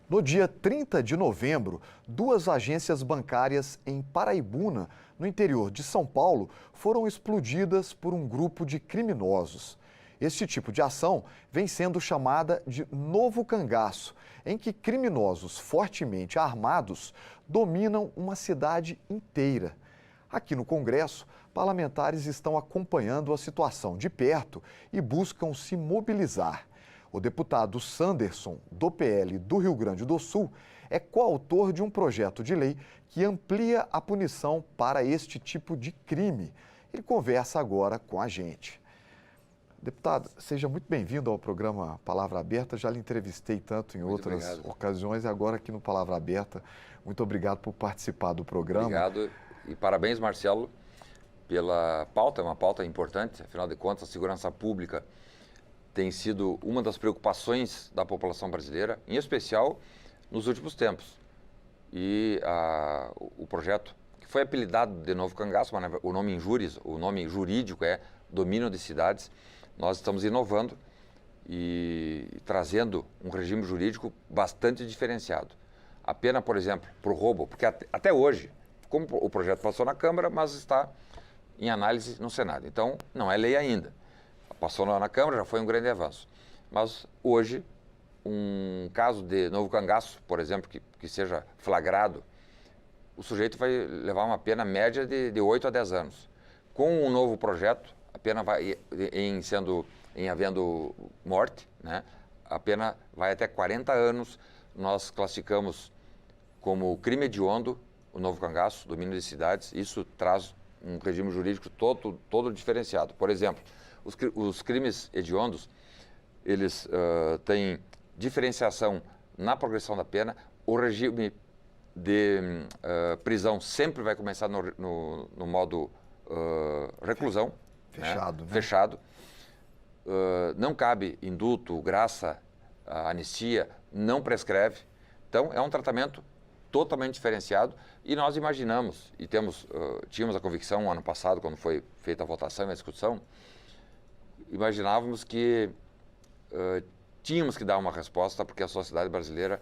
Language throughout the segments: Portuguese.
No dia 30 de novembro, duas agências bancárias em Paraibuna, no interior de São Paulo, foram explodidas por um grupo de criminosos. Este tipo de ação vem sendo chamada de novo cangaço, em que criminosos fortemente armados dominam uma cidade inteira. Aqui no Congresso, parlamentares estão acompanhando a situação de perto e buscam se mobilizar. O deputado Sanderson, do PL do Rio Grande do Sul, é coautor de um projeto de lei que amplia a punição para este tipo de crime. Ele conversa agora com a gente. Deputado, seja muito bem-vindo ao programa Palavra Aberta. Já lhe entrevistei tanto em outras ocasiões e agora aqui no Palavra Aberta. Muito obrigado por participar do programa. Obrigado e parabéns, Marcelo, pela pauta. É uma pauta importante, afinal de contas, a segurança pública tem sido uma das preocupações da população brasileira, em especial nos últimos tempos. E o projeto, que foi apelidado de novo cangaço, mas o nome injúrias, o nome jurídico é domínio de cidades, nós estamos inovando e trazendo um regime jurídico bastante diferenciado. A pena, por exemplo, para o roubo, porque até hoje, como o projeto passou na Câmara, mas está em análise no Senado. Então, não é lei ainda. Passou na Câmara, já foi um grande avanço. Mas hoje, um caso de novo cangaço, por exemplo, que seja flagrado, o sujeito vai levar uma pena média de 8 a 10 anos. Com o novo projeto, a pena vai, em havendo morte, né, a pena vai até 40 anos. Nós classificamos como crime hediondo o novo cangaço, domínio de cidades. Isso traz um regime jurídico todo diferenciado. Por exemplo, os crimes hediondos, eles têm diferenciação na progressão da pena. O regime de prisão sempre vai começar no modo reclusão. Fechado, né? Fechado. Não cabe indulto, graça, anistia, não prescreve. Então, é um tratamento totalmente diferenciado e nós imaginamos, e tínhamos a convicção ano passado, quando foi feita a votação e a discussão, imaginávamos que tínhamos que dar uma resposta porque a sociedade brasileira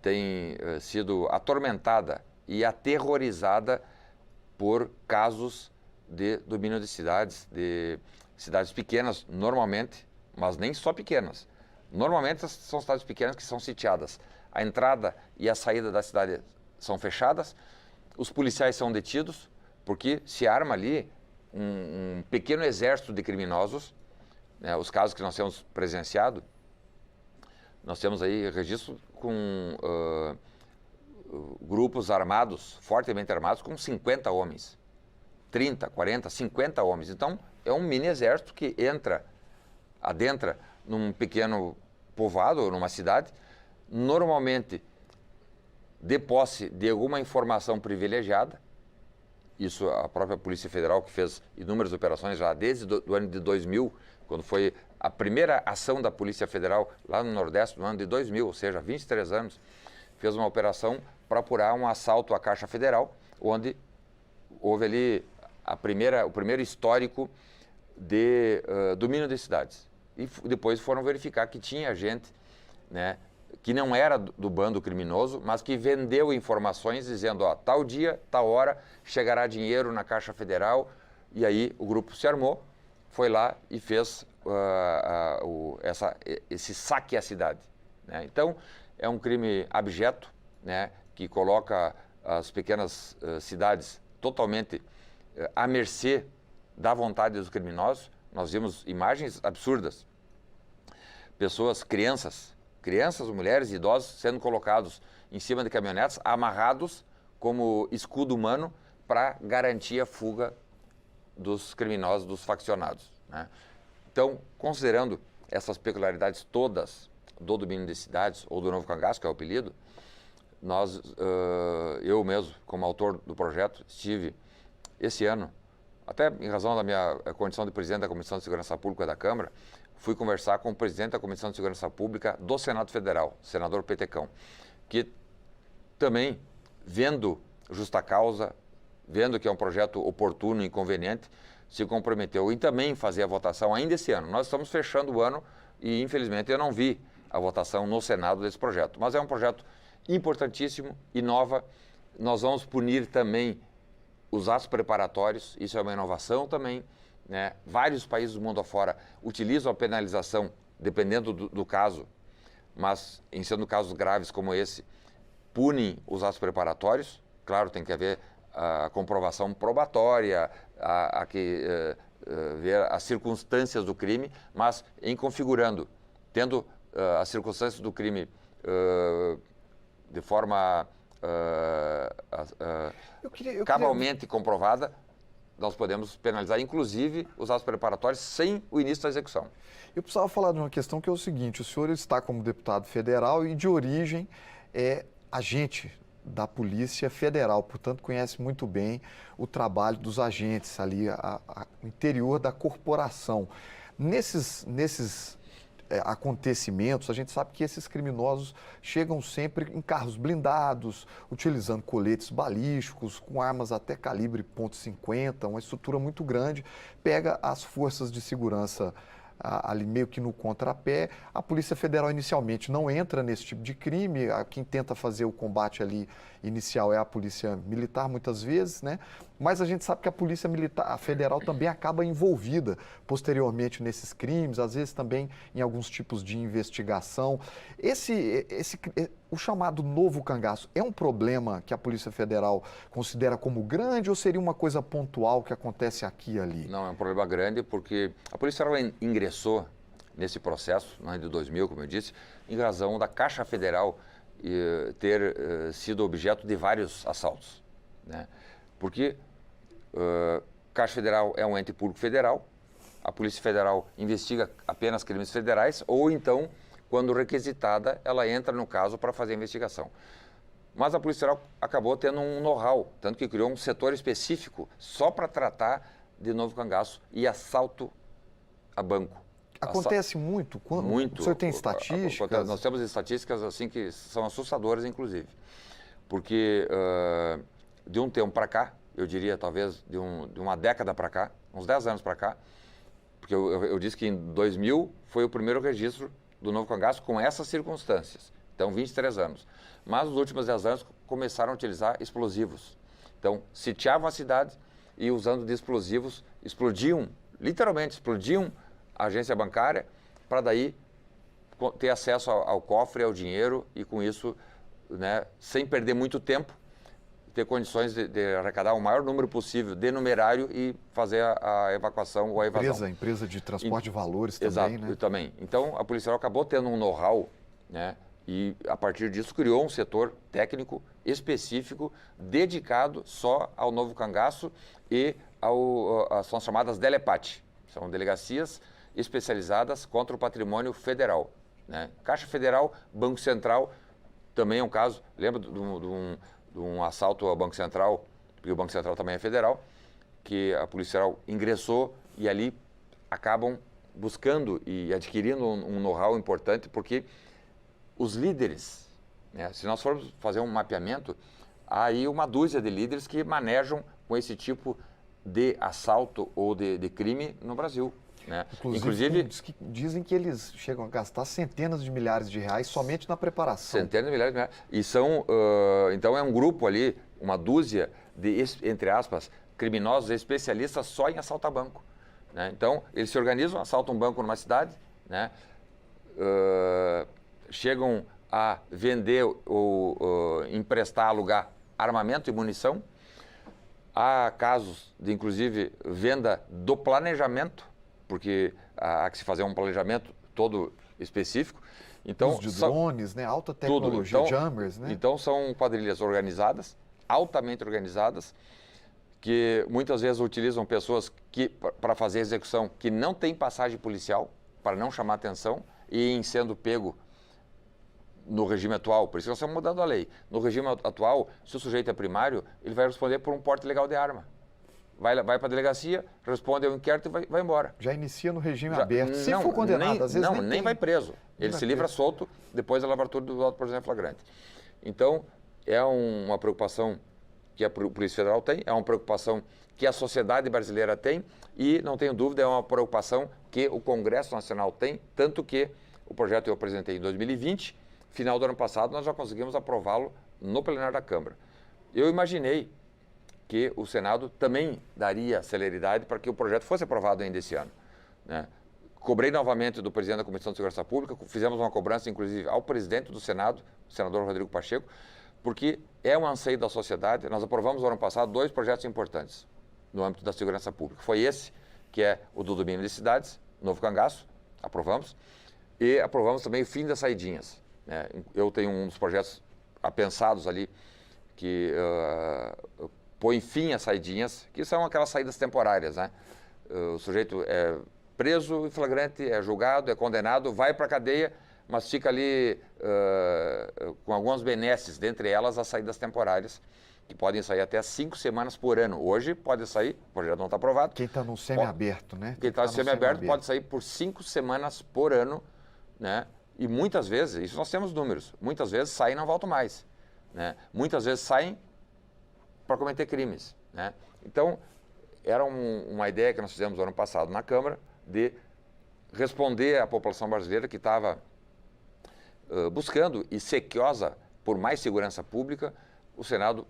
tem sido atormentada e aterrorizada por casos de domínio de cidades pequenas, normalmente, mas nem só pequenas. Normalmente são cidades pequenas que são sitiadas. A entrada e a saída da cidade são fechadas, os policiais são detidos, porque se arma ali um pequeno exército de criminosos. Né, os casos que nós temos presenciado, nós temos aí registro com grupos armados, fortemente armados, com 50 homens, 30, 40, 50 homens. Então, é um mini exército que adentra num pequeno povoado ou numa cidade, normalmente de posse de alguma informação privilegiada. Isso a própria Polícia Federal, que fez inúmeras operações já desde o ano de 2000, quando foi a primeira ação da Polícia Federal lá no Nordeste, no ano de 2000, ou seja, 23 anos, fez uma operação para apurar um assalto à Caixa Federal, onde houve ali o primeiro histórico de domínio de cidades. E depois foram verificar que tinha gente, né, que não era do bando criminoso, mas que vendeu informações dizendo, tal dia, tal hora, chegará dinheiro na Caixa Federal. E aí o grupo se armou, foi lá e fez esse saque à cidade. Né? Então, é um crime abjeto, né, que coloca as pequenas cidades totalmente à mercê da vontade dos criminosos. Nós vimos imagens absurdas. Crianças, mulheres e idosos sendo colocados em cima de caminhonetes, amarrados como escudo humano para garantir a fuga dos criminosos, dos faccionados. Né? Então, considerando essas peculiaridades todas do domínio de cidades, ou do novo cangaço, que é o apelido, eu mesmo, como autor do projeto, estive esse ano, até em razão da minha condição de presidente da Comissão de Segurança Pública da Câmara, fui conversar com o presidente da Comissão de Segurança Pública do Senado Federal, senador Petecão, que também, vendo justa causa, vendo que é um projeto oportuno e conveniente, se comprometeu em também fazer a votação ainda esse ano. Nós estamos fechando o ano e, infelizmente, eu não vi a votação no Senado desse projeto. Mas é um projeto importantíssimo, inova. Nós vamos punir também os atos preparatórios, isso é uma inovação também, né? Vários países do mundo afora utilizam a penalização, dependendo do caso, mas em sendo casos graves como esse, punem os atos preparatórios. Claro, tem que haver a comprovação probatória, ver as circunstâncias do crime, mas em configurando, tendo as circunstâncias do crime de forma cabalmente comprovada, nós podemos penalizar, inclusive, os atos preparatórios sem o início da execução. Eu precisava falar de uma questão que é o seguinte: o senhor está como deputado federal e de origem é agente da Polícia Federal, portanto conhece muito bem o trabalho dos agentes ali, o interior da corporação. Nesses acontecimentos, a gente sabe que esses criminosos chegam sempre em carros blindados, utilizando coletes balísticos, com armas até calibre .50, uma estrutura muito grande, pega as forças de segurança ali meio que no contrapé. A Polícia Federal inicialmente não entra nesse tipo de crime, quem tenta fazer o combate ali inicial é a Polícia Militar muitas vezes, né? Mas a gente sabe que a Polícia Militar, a Federal também acaba envolvida posteriormente nesses crimes, às vezes também em alguns tipos de investigação. O chamado novo cangaço é um problema que a Polícia Federal considera como grande ou seria uma coisa pontual que acontece aqui e ali? Não, é um problema grande porque a Polícia Federal ingressou nesse processo no ano de 2000, como eu disse, em razão da Caixa Federal ter sido objeto de vários assaltos, né? Porque Caixa Federal é um ente público federal, a Polícia Federal investiga apenas crimes federais ou então, quando requisitada, ela entra no caso para fazer a investigação. Mas a Polícia Federal acabou tendo um know-how, tanto que criou um setor específico só para tratar de novo cangaço e assalto a banco. Acontece muito? Muito. O senhor tem estatísticas? Nós temos estatísticas assim que são assustadoras, inclusive. Porque de um tempo para cá, eu diria talvez de uma década para cá, uns 10 anos para cá, porque eu disse que em 2000 foi o primeiro registro do novo cangaço com essas circunstâncias. Então, 23 anos. Mas nos últimos 10 anos começaram a utilizar explosivos. Então, sitiavam a cidade e usando de explosivos, explodiam, literalmente explodiam a agência bancária para daí ter acesso ao cofre, ao dinheiro e com isso, né, sem perder muito tempo, ter condições de arrecadar o maior número possível de numerário e fazer a evacuação ou a evasão. Empresa de transporte de valores também, exato, né? Também. Então, a Polícia Federal acabou tendo um know-how, né, e a partir disso criou um setor técnico específico dedicado só ao novo cangaço e são chamadas DELEPAT, são delegacias especializadas contra o patrimônio federal, né? Caixa Federal, Banco Central, também é um caso, lembra de um assalto ao Banco Central, porque o Banco Central também é federal, que a Polícia Federal ingressou e ali acabam buscando e adquirindo um know-how importante, porque os líderes, né, se nós formos fazer um mapeamento, há aí uma dúzia de líderes que manejam com esse tipo de assalto ou de crime no Brasil, né? Inclusive dizem que eles chegam a gastar centenas de milhares de reais somente na preparação. Centenas de milhares de reais. E então é um grupo ali, uma dúzia de, entre aspas, criminosos especialistas só em assaltar banco, né? Então, eles se organizam, assaltam um banco numa cidade, né? Chegam a vender ou emprestar, alugar armamento e munição. Há casos de, inclusive, venda do planejamento, porque há que se fazer um planejamento todo específico. Então, de drones, né? Alta tecnologia, então, jammers, né? Então, são quadrilhas organizadas, altamente organizadas, que muitas vezes utilizam pessoas para fazer execução que não têm passagem policial, para não chamar atenção, e em sendo pego no regime atual, por isso que nós estamos mudando a lei. No regime atual, se o sujeito é primário, ele vai responder por um porte ilegal de arma. Vai para a delegacia, responde ao inquérito e vai embora. Já inicia no regime aberto. Se for condenado, às vezes nem vai preso. Ele se livra solto depois da lavratura do auto por exemplo flagrante. Então, é uma preocupação que a Polícia Federal tem, é uma preocupação que a sociedade brasileira tem e, não tenho dúvida, é uma preocupação que o Congresso Nacional tem, tanto que O projeto eu apresentei em 2020, final do ano passado nós já conseguimos aprová-lo no plenário da Câmara. Eu imaginei que o Senado também daria celeridade para que o projeto fosse aprovado ainda esse ano, né? Cobrei novamente do presidente da Comissão de Segurança Pública, fizemos uma cobrança, inclusive, ao presidente do Senado, o senador Rodrigo Pacheco, porque é um anseio da sociedade. Nós aprovamos no ano passado 2 projetos importantes no âmbito da segurança pública. Foi esse, que é o do domínio de cidades, Novo Cangaço, aprovamos, e aprovamos também o fim das saidinhas, né? Eu tenho um dos projetos apensados ali, que põe fim às saidinhas, que são aquelas saídas temporárias, né? O sujeito é preso em flagrante, é julgado, é condenado, vai para a cadeia, mas fica ali com algumas benesses, dentre elas as saídas temporárias, que podem sair até 5 semanas por ano. Hoje pode sair, o projeto não está aprovado. Quem está no semiaberto, né? Quem está no semiaberto pode sair por 5 semanas por ano, né? E muitas vezes, isso nós temos números, muitas vezes saem e não voltam mais, né? Muitas vezes saem para cometer crimes, né? Então, era uma ideia que nós fizemos no ano passado na Câmara, de responder à população brasileira que estava buscando e sequiosa por mais segurança pública. O Senado,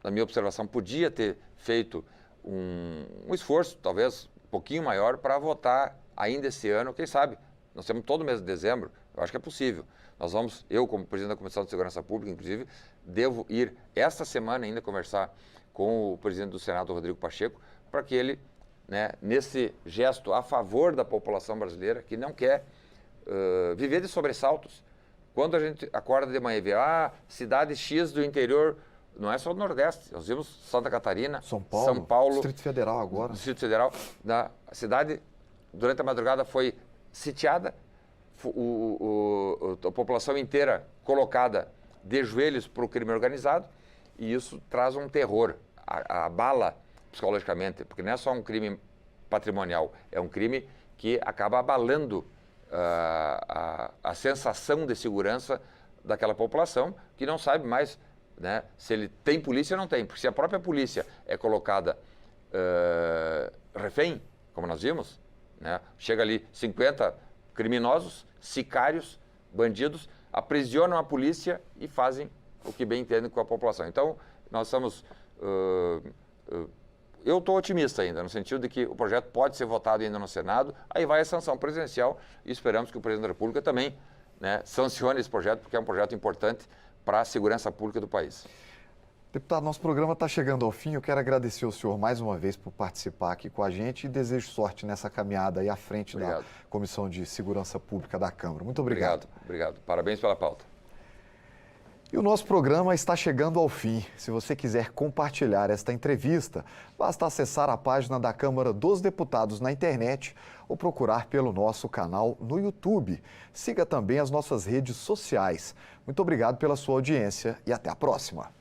na minha observação, podia ter feito um esforço, talvez um pouquinho maior, para votar ainda esse ano, quem sabe. Nós temos todo mês de dezembro, eu acho que é possível. Eu como presidente da Comissão de Segurança Pública, inclusive, devo ir esta semana ainda conversar com o presidente do Senado, Rodrigo Pacheco, para que ele, né, nesse gesto a favor da população brasileira, que não quer viver de sobressaltos. Quando a gente acorda de manhã e vê, cidade X do interior, não é só do Nordeste, nós vimos Santa Catarina, São Paulo, Distrito Federal agora. Distrito Federal, a cidade, durante a madrugada, foi sitiada, a população inteira colocada de joelhos para o crime organizado, e isso traz um terror, abala psicologicamente, porque não é só um crime patrimonial, é um crime que acaba abalando a sensação de segurança daquela população, que não sabe mais, né, se ele tem polícia ou não tem, porque se a própria polícia é colocada refém, como nós vimos, né, chega ali 50 criminosos, sicários, bandidos, aprisionam a polícia e fazem o que bem entendem com a população. Então, nós estamos... eu estou otimista ainda, no sentido de que o projeto pode ser votado ainda no Senado, aí vai a sanção presidencial e esperamos que o presidente da República também, né, sancione esse projeto, porque é um projeto importante para a segurança pública do país. Deputado, nosso programa está chegando ao fim. Eu quero agradecer ao senhor mais uma vez por participar aqui com a gente e desejo sorte nessa caminhada aí à frente da Comissão de Segurança Pública da Câmara. Muito obrigado. Obrigado. Parabéns pela pauta. E o nosso programa está chegando ao fim. Se você quiser compartilhar esta entrevista, basta acessar a página da Câmara dos Deputados na internet ou procurar pelo nosso canal no YouTube. Siga também as nossas redes sociais. Muito obrigado pela sua audiência e até a próxima.